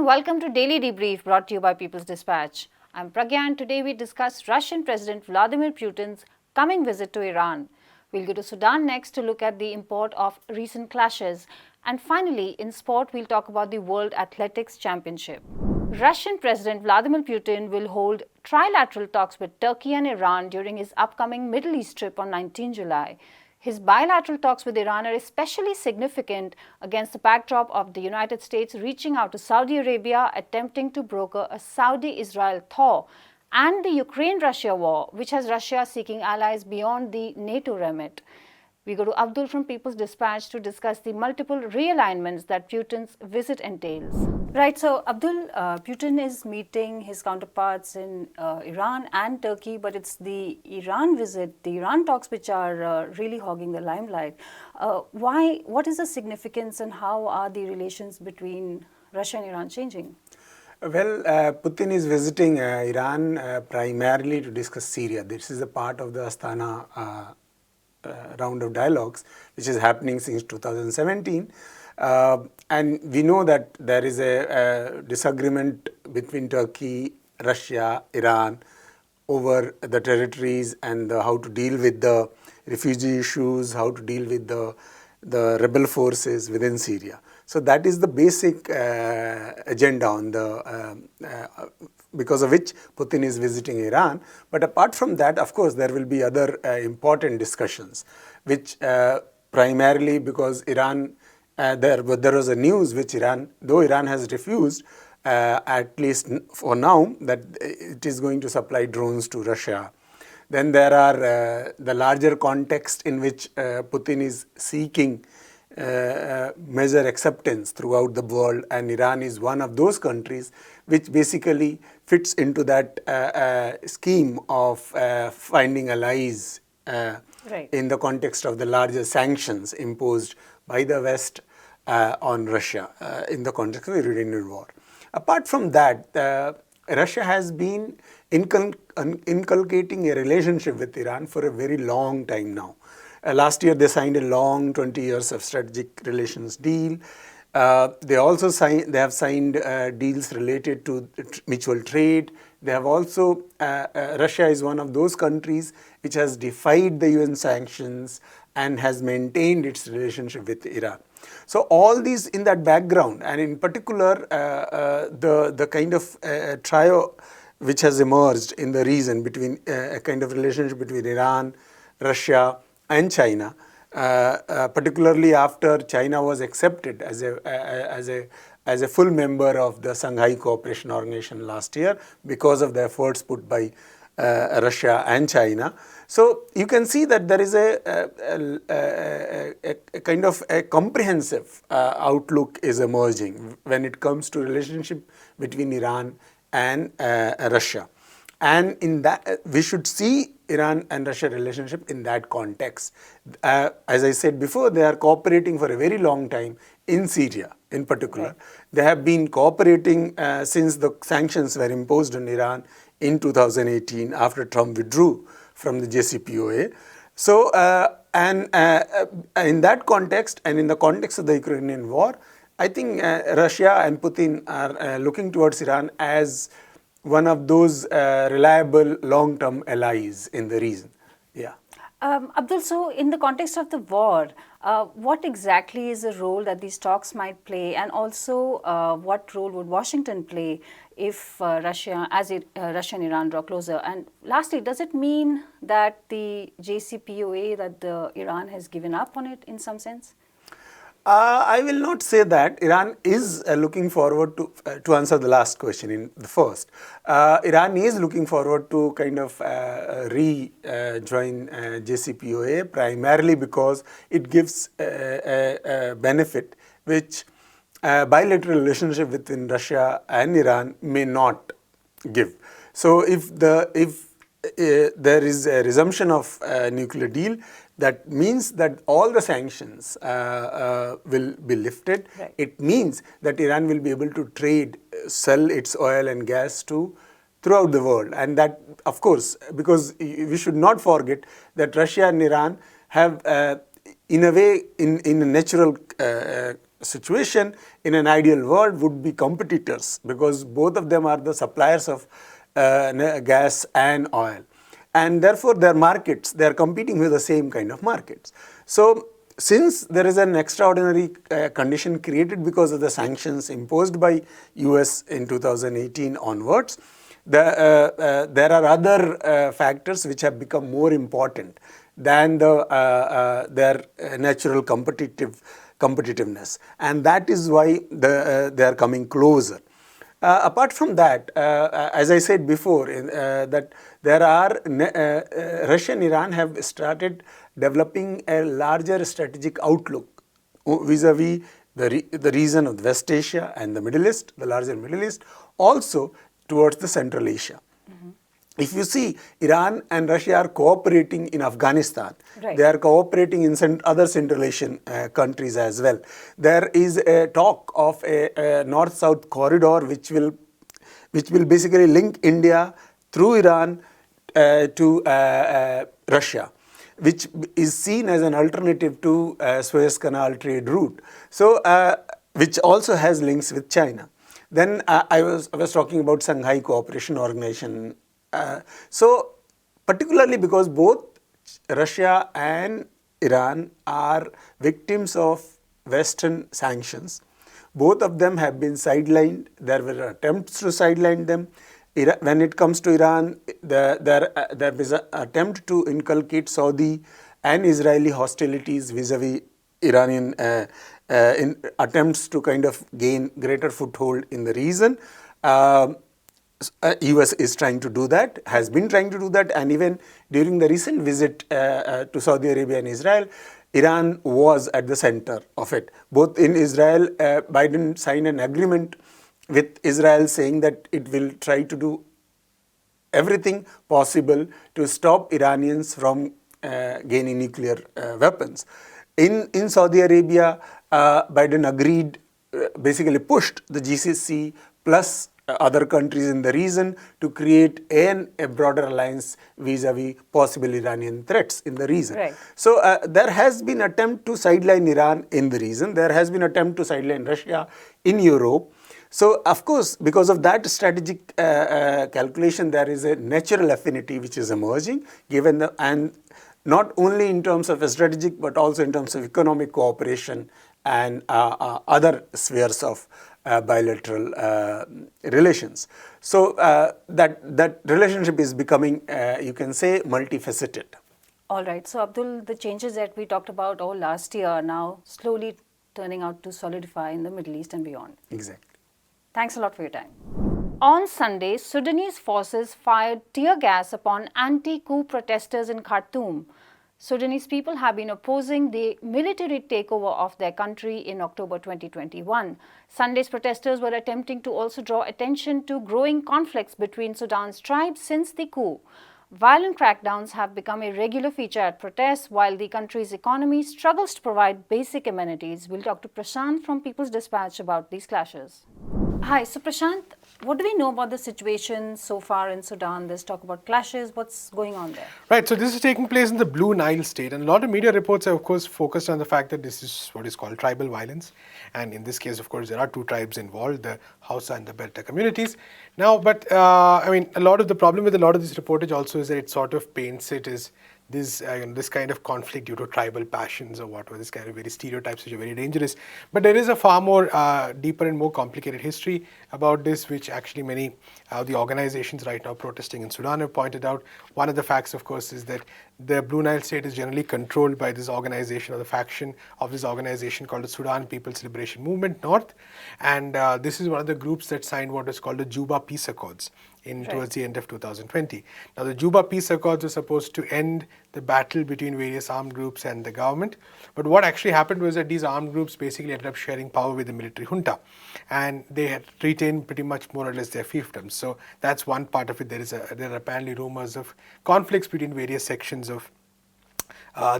welcome to Daily Debrief brought to you by People's Dispatch. I'm Pragya and today we discuss Russian President Vladimir Putin's coming visit to Iran. We'll go to Sudan next to look at the import of recent clashes. And finally, in sport, we'll talk about the World Athletics Championship. Russian President Vladimir Putin will hold trilateral talks with Turkey and Iran during his upcoming Middle East trip on 19 July. His bilateral talks with Iran are especially significant against the backdrop of the United States reaching out to Saudi Arabia, attempting to broker a Saudi-Israel thaw, and the Ukraine-Russia war, which has Russia seeking allies beyond the NATO remit. We go to Abdul from People's Dispatch to discuss the multiple realignments that Putin's visit entails. Right, so Abdul, Putin is meeting his counterparts in Iran and Turkey, but it's the Iran visit, the Iran talks, which are really hogging the limelight. What is the significance and how are the relations between Russia and Iran changing? Well, Putin is visiting Iran primarily to discuss Syria. This is a part of the Astana round of dialogues, which is happening since 2017. And we know that there is a disagreement between Turkey, Russia, Iran over the territories and how to deal with the refugee issues, how to deal with the rebel forces within Syria. So that is the basic agenda on because of which Putin is visiting Iran. But apart from that, of course, there will be other important discussions, which primarily because Iran, there was a news which though Iran has refused, at least for now, that it is going to supply drones to Russia. Then there are the larger context in which Putin is seeking measure acceptance throughout the world, and Iran is one of those countries which basically fits into that scheme of finding allies in the context of the larger sanctions imposed by the West on Russia in the context of the Ukrainian war. Apart from that, Russia has been inculcating a relationship with Iran for a very long time now. Last year, they signed a long 20 years of strategic relations deal. They have signed deals related to mutual trade. They have also, Russia is one of those countries which has defied the UN sanctions and has maintained its relationship with Iran. So all these in that background, and in particular, the kind of trio which has emerged in the region between a kind of relationship between Iran, Russia, and China, particularly after China was accepted as a full member of the Shanghai Cooperation Organization last year because of the efforts put by Russia and China. So you can see that there is a kind of a comprehensive outlook is emerging when it comes to relationship between Iran and Russia. And in that, we should see Iran and Russia relationship in that context. As I said before, they are cooperating for a very long time in Syria in particular. Right. They have been cooperating since the sanctions were imposed on Iran in 2018 after Trump withdrew from the JCPOA. So, in that context and in the context of the Ukrainian war, I think Russia and Putin are looking towards Iran as one of those reliable long-term allies in the region. Yeah. Abdul, so in the context of the war, what exactly is the role that these talks might play, and also what role would Washington play if Russia and Iran draw closer? And lastly, does it mean that the JCPOA, that Iran has given up on it in some sense? I will not say that. Iran is looking forward to answer the last question in the first. Iran is looking forward to kind of rejoin JCPOA primarily because it gives a benefit which bilateral relationship between Russia and Iran may not give. So if there is a resumption of a nuclear deal, that means that all the sanctions will be lifted. Right. It means that Iran will be able to sell its oil and gas throughout the world. And that, of course, because we should not forget that Russia and Iran have, in a way, in a natural situation in an ideal world would be competitors, because both of them are the suppliers of gas and oil, and therefore their markets, they are competing with the same kind of markets. So since there is an extraordinary condition created because of the sanctions imposed by US in 2018 onwards, there are other factors which have become more important than their natural competitiveness, and that is why they are coming closer. Apart from that, as I said before, that there are Russia and Iran have started developing a larger strategic outlook vis-a-vis the region of West Asia and the Middle East, the larger Middle East, also towards the Central Asia. If you see, Iran and Russia are cooperating in Afghanistan. Right. They are cooperating in other Central Asian countries as well. There is a talk of a north-south corridor which will basically link India through Iran to Russia, which is seen as an alternative to Suez Canal trade route. So, which also has links with China. Then I was talking about Shanghai Cooperation Organization. So particularly because both Russia and Iran are victims of Western sanctions, both of them have been sidelined. There were attempts to sideline them. When it comes to Iran, there is an attempt to inculcate Saudi and Israeli hostilities vis-a-vis Iranian in attempts to kind of gain greater foothold in the region. US is trying to do that, has been trying to do that, and even during the recent visit to Saudi Arabia and Israel, Iran was at the center of it. Both in Israel, Biden signed an agreement with Israel saying that it will try to do everything possible to stop Iranians from gaining nuclear weapons. In Saudi Arabia, Biden agreed, basically pushed the GCC plus other countries in the region to create a broader alliance vis-a-vis possible Iranian threats in the region. Right. So there has been attempt to sideline Iran in the region. There has been attempt to sideline Russia in Europe. So of course, because of that strategic calculation, there is a natural affinity which is emerging, and not only in terms of a strategic, but also in terms of economic cooperation and other spheres of bilateral relations. So that relationship is becoming, you can say, multifaceted. All right. So, Abdul, the changes that we talked about all last year are now slowly turning out to solidify in the Middle East and beyond. Exactly. Thanks a lot for your time. On Sunday, Sudanese forces fired tear gas upon anti-coup protesters in Khartoum. Sudanese people have been opposing the military takeover of their country in October 2021. Sunday's protesters were attempting to also draw attention to growing conflicts between Sudan's tribes since the coup. Violent crackdowns have become a regular feature at protests, while the country's economy struggles to provide basic amenities. We'll talk to Prashant from People's Dispatch about these clashes. Hi, so Prashant, what do we know about the situation so far in Sudan? There's talk about clashes. What's going on there? Right, so this is taking place in the Blue Nile state, and a lot of media reports have, of course, focused on the fact that this is what is called tribal violence. And in this case, of course, there are two tribes involved, the Hausa and the Berta communities. Now, but I mean, a lot of the problem with a lot of this reportage also is that it sort of paints it as this kind of conflict due to tribal passions or whatever, this kind of very stereotypes which are very dangerous. But there is a far more deeper and more complicated history about this, which actually many the organizations right now protesting in Sudan have pointed out. One of the facts, of course, is that the Blue Nile state is generally controlled by this organization or the faction of this organization called the Sudan People's Liberation Movement North. And this is one of the groups that signed what is called the Juba Peace Accords towards the end of 2020. Now, the Juba Peace Accords were supposed to end the battle between various armed groups and the government. But what actually happened was that these armed groups basically ended up sharing power with the military junta. And they had retained pretty much more or less their fiefdoms. So that's one part of it. There are apparently rumors of conflicts between various sections of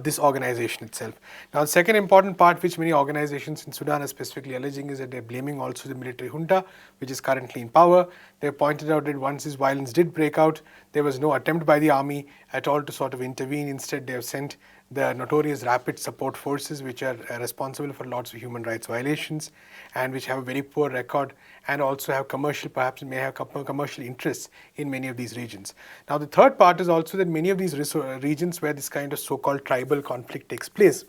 this organization itself. Now, the second important part which many organizations in Sudan are specifically alleging is that they're blaming also the military junta, which is currently in power. They pointed out that once this violence did break out, there was no attempt by the army at all to sort of intervene. Instead, they have sent the notorious rapid support forces, which are responsible for lots of human rights violations and which have a very poor record and also have commercial, perhaps may have commercial interests in many of these regions. Now, the third part is also that many of these regions where this kind of so-called tribal conflict takes place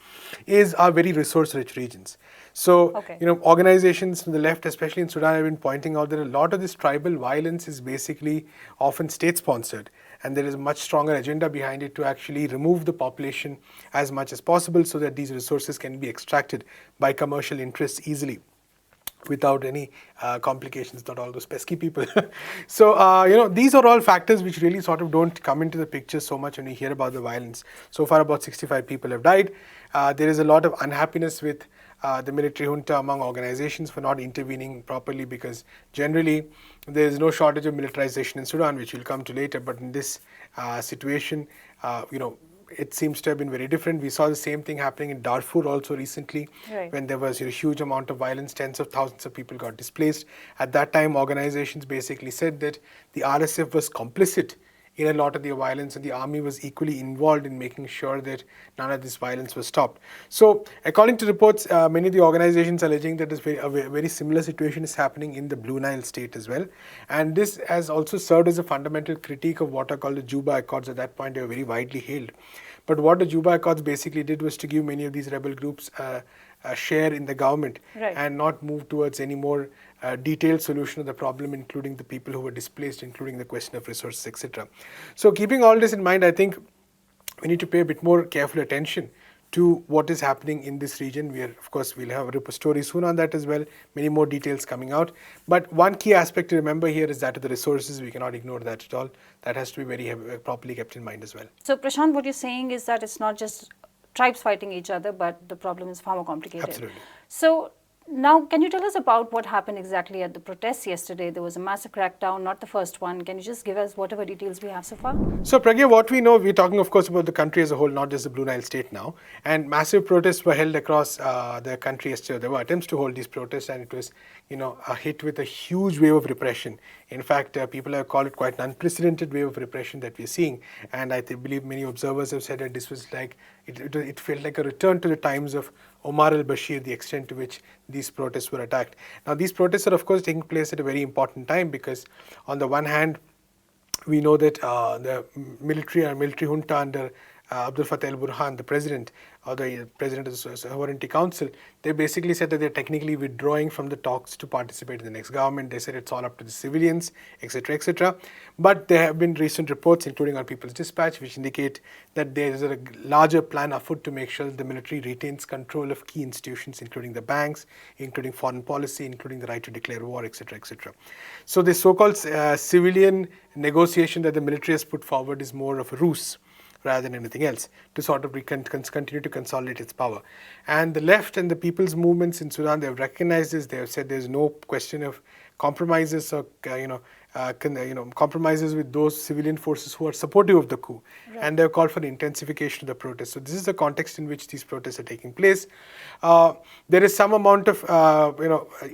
are very resource-rich regions. So, Okay. organizations from the left, especially in Sudan, have been pointing out that a lot of this tribal violence is basically often state-sponsored, and there is a much stronger agenda behind it to actually remove the population as much as possible so that these resources can be extracted by commercial interests easily, without any complications, not all those pesky people. So, these are all factors which really sort of don't come into the picture so much when you hear about the violence. So far, about 65 people have died. There is a lot of unhappiness with the military junta among organizations for not intervening properly, because generally there is no shortage of militarization in Sudan, which we'll come to later. But in this situation, it seems to have been very different. We saw the same thing happening in Darfur also recently, Right. when there was a huge amount of violence, tens of thousands of people got displaced. At that time, organizations basically said that the RSF was complicit in a lot of the violence, and the army was equally involved in making sure that none of this violence was stopped. So, according to reports, many of the organizations are alleging that a very similar situation is happening in the Blue Nile state as well. And this has also served as a fundamental critique of what are called the Juba Accords. At that point, they were very widely hailed. But what the Juba Accords basically did was to give many of these rebel groups a share in the government, Right. and not move towards any more detailed solution of the problem, including the people who were displaced, including the question of resources, etc. So, keeping all this in mind, I think we need to pay a bit more careful attention to what is happening in this region. Of course, we'll have a story soon on that as well, many more details coming out. But one key aspect to remember here is that of the resources. We cannot ignore that at all. That has to be very properly kept in mind as well. So, Prashant, what you're saying is that it's not just tribes fighting each other, but the problem is far more complicated. Absolutely. So, now, can you tell us about what happened exactly at the protests yesterday? There was a massive crackdown, not the first one. Can you just give us whatever details we have so far? So, Pragya, what we know, we're talking, of course, about the country as a whole, not just the Blue Nile state now. And massive protests were held across the country yesterday. There were attempts to hold these protests, and it was, a hit with a huge wave of repression. In fact, people have called it quite an unprecedented wave of repression that we're seeing. And I believe many observers have said that this was like, it felt like a return to the times of Omar al-Bashir, the extent to which these protests were attacked. Now, these protests are, of course, taking place at a very important time, because on the one hand, we know that the military junta under Abdel Fattah al-Burhan, the president, or the president of the Sovereignty Council, they basically said that they're technically withdrawing from the talks to participate in the next government. They said it's all up to the civilians, etc., etc. But there have been recent reports, including on People's Dispatch, which indicate that there is a larger plan afoot to make sure that the military retains control of key institutions, including the banks, including foreign policy, including the right to declare war, etc., etc. So the so-called civilian negotiation that the military has put forward is more of a ruse rather than anything else, to sort of continue to consolidate its power. And the left and the people's movements in Sudan, they have recognized this. They have said there's no question of compromises or compromises with those civilian forces who are supportive of the coup. Right. And they have called for the intensification of the protests. So this is the context in which these protests are taking place. There is some amount of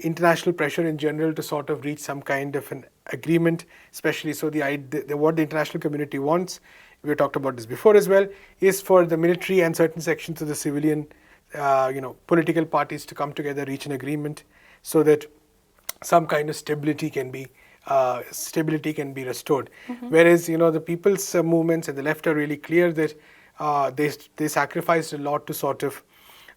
international pressure in general to sort of reach some kind of an agreement, especially so what the international community wants, we talked about this before as well, is for the military and certain sections of the civilian political parties to come together, reach an agreement, so that some kind of stability can be restored. Mm-hmm. Whereas the people's movements and the left are really clear that they sacrificed a lot to sort of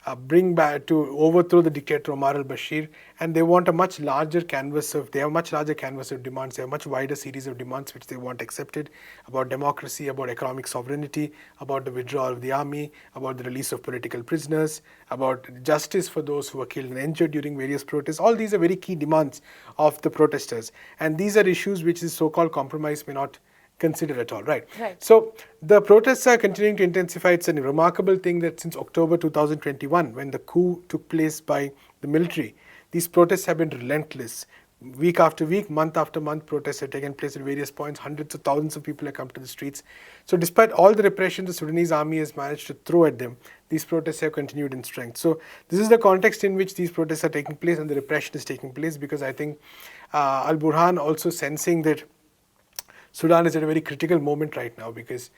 overthrow the dictator Omar al-Bashir, and they want a much larger canvas of demands. They have a much wider series of demands which they want accepted, about democracy, about economic sovereignty, about the withdrawal of the army, about the release of political prisoners, about justice for those who were killed and injured during various protests. All these are very key demands of the protesters, and these are issues which this so-called compromise may not consider at all, right? So the protests are continuing to intensify. It's a remarkable thing that since October 2021, when the coup took place by the military, these protests have been relentless. Week after week, month after month, protests have taken place at various points. Hundreds of thousands of people have come to the streets. So despite all the repression the Sudanese army has managed to throw at them, these protests have continued in strength. So this is the context in which these protests are taking place and the repression is taking place, because I think al-Burhan also sensing that Sudan is at a very critical moment right now, because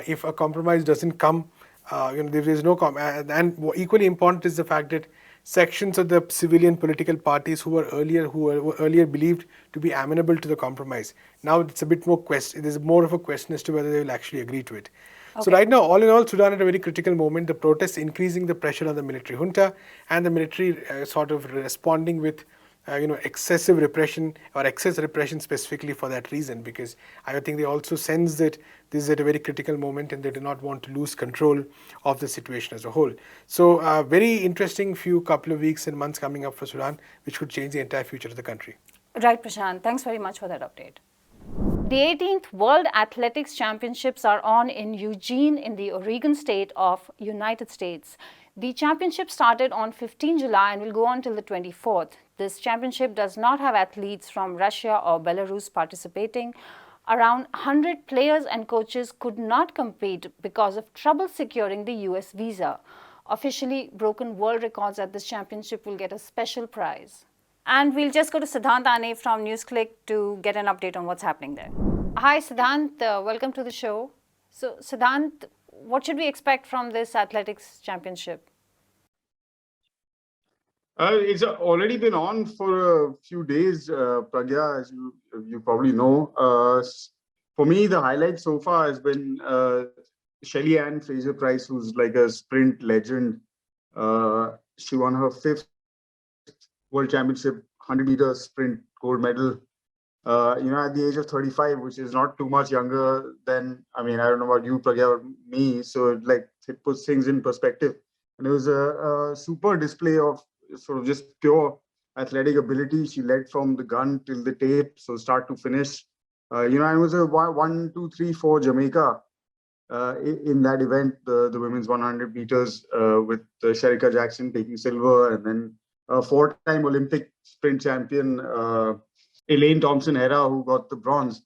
if a compromise doesn't come There is no and equally important is the fact that sections of the civilian political parties who were earlier believed to be amenable to the compromise. Now it's a bit more there's more of a question as to whether they will actually agree to it. So Okay. right now, all in all, Sudan at a very critical moment. The protests increasing the pressure on the military junta, and the military sort of responding with excessive repression or excess repression specifically for that reason, because I think they also sense that this is at a very critical moment and they do not want to lose control of the situation as a whole. So very interesting few couple of weeks and months coming up for Sudan, which could change the entire future of the country. Right, Prashant. Thanks very much for that update. The 18th World Athletics Championships are on in Eugene in the Oregon state of United States. The championship started on 15 July and will go on till the 24th. This championship does not have athletes from Russia or Belarus participating. Around 100 players and coaches could not compete because of trouble securing the US visa. Officially broken world records at this championship will get a special prize. And we'll just go to Siddhant Ane from NewsClick to get an update on what's happening there. Hi, Siddhant. Welcome to the show. So, Siddhant, what should we expect from this athletics championship? It's already been on for a few days, Pragya, as you probably know. For me, the highlight so far has been Shelly Ann Fraser-Price, who's like a sprint legend. She won her 5th World Championship 100-meter sprint gold medal. At the age of 35, which is not too much younger than, I don't know about you, Pragya, or me. So it puts things in perspective. And it was a super display of sort of just pure athletic ability. She led from the gun till the tape, so start to finish. It was a 1, 2, 3, 4 Jamaica in that event, the women's 100 meters with Sherika Jackson taking silver, and then a 4-time Olympic sprint champion, Elaine Thompson-Herah, who got the bronze.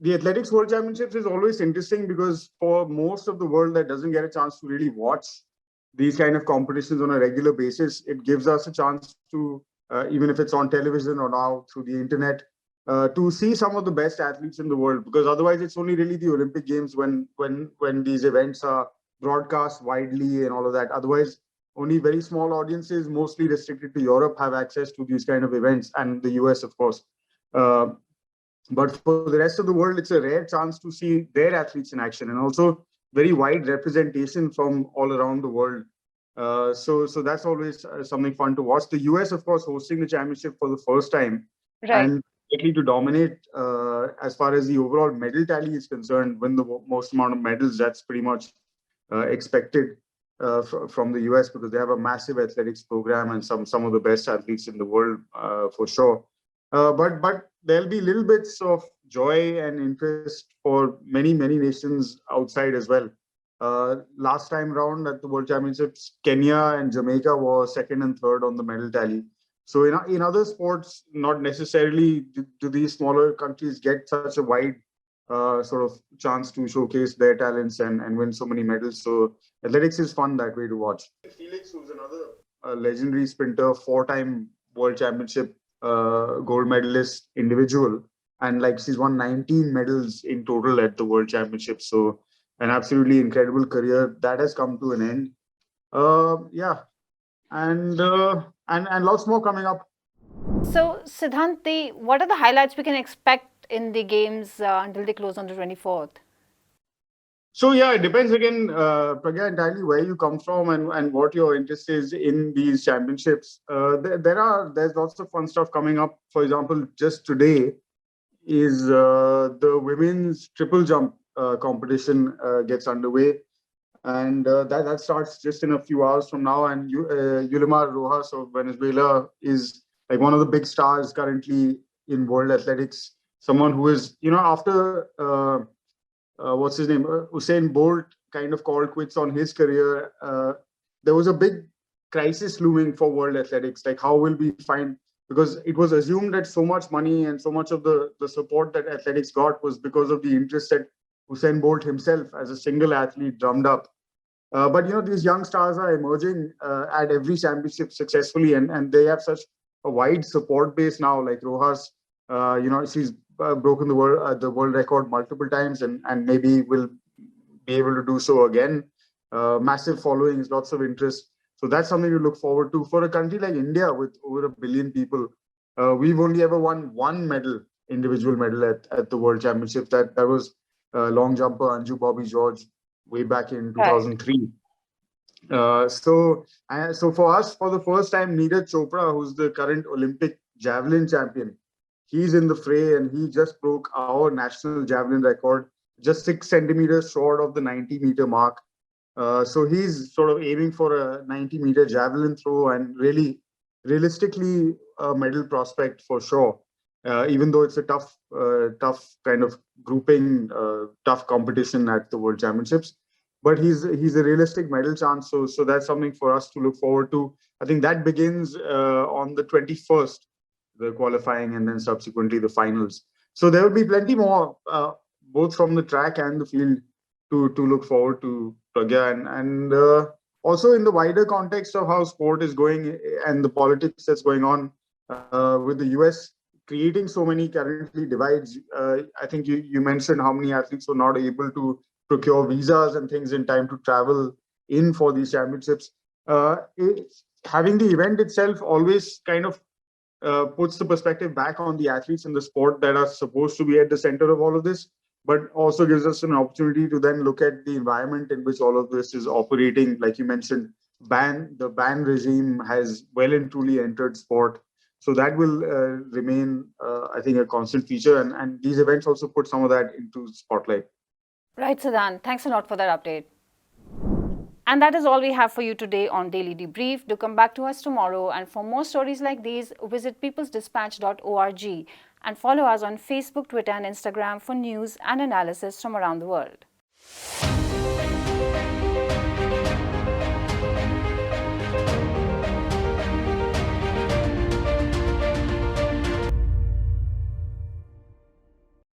The Athletics World Championships is always interesting because for most of the world that doesn't get a chance to really watch these kind of competitions on a regular basis, it gives us a chance to, even if it's on television or now through the internet, to see some of the best athletes in the world. Because otherwise, it's only really the Olympic Games when these events are broadcast widely and all of that. Otherwise, only very small audiences, mostly restricted to Europe, have access to these kind of events, and the US, of course. But for the rest of the world, it's a rare chance to see their athletes in action, and also very wide representation from all around the world. So that's always something fun to watch. The US, of course, hosting the championship for the first time, Right. and likely to dominate as far as the overall medal tally is concerned, win the most amount of medals. That's pretty much expected from the US, because they have a massive athletics program and some of the best athletes in the world for sure. But there'll be little bits of joy and interest for many nations outside as well. Last time round at the World Championships, Kenya and Jamaica were second and third on the medal tally. So in other sports, not necessarily do these smaller countries get such a wide sort of chance to showcase their talents and win so many medals. So athletics is fun that way to watch. Felix, who's another legendary sprinter, 4-time World Championship gold medalist individual, and she's won 19 medals in total at the World Championship. So an absolutely incredible career that has come to an end. And lots more coming up. So, Siddhant, what are the highlights we can expect in the games until they close on the 24th? So yeah, it depends again, Pragya, entirely where you come from and what your interest is in these championships. There's lots of fun stuff coming up. For example, just today is the women's triple jump competition gets underway, and that starts just in a few hours from now. And Yulimar Rojas of Venezuela is one of the big stars currently in world athletics. Someone who is, after what's his name, Usain Bolt kind of called quits on his career, there was a big crisis looming for world athletics. How will we find, because it was assumed that so much money and so much of the support that athletics got was because of the interest that Usain Bolt himself as a single athlete drummed up. But these young stars are emerging at every championship successfully, and they have such a wide support base now. Like Rojas, she's broken the world record multiple times, and maybe will be able to do so again. Massive followings, lots of interest. So that's something to look forward to. For a country like India with over 1 billion people, we've only ever won one medal, individual medal at the World Championships. That was long jumper Anju Bobby George way back in Right. 2003. So for us, for the first time, Neeraj Chopra, who's the current Olympic javelin champion, he's in the fray, and he just broke our national javelin record, just 6 centimeters short of the 90-meter mark. So he's sort of aiming for a 90-meter javelin throw, and really, realistically, a medal prospect for sure. Even though it's a tough kind of grouping, tough competition at the World Championships, but he's a realistic medal chance. So that's something for us to look forward to. I think that begins on the 21st, the qualifying, and then subsequently the finals. So there will be plenty more, both from the track and the field, to look forward to, Pragya, and also in the wider context of how sport is going and the politics that's going on with the US creating so many currently divides. I think you mentioned how many athletes were not able to procure visas and things in time to travel in for these championships. Having the event itself always kind of puts the perspective back on the athletes in the sport that are supposed to be at the center of all of this, but also gives us an opportunity to then look at the environment in which all of this is operating. Like you mentioned, the ban regime has well and truly entered sport. So that will remain, I think, a constant feature. And these events also put some of that into spotlight. Right, Sudan. Thanks a lot for that update. And that is all we have for you today on Daily Debrief. Do come back to us tomorrow. And for more stories like these, visit peoplesdispatch.org and follow us on Facebook, Twitter, and Instagram for news and analysis from around the world.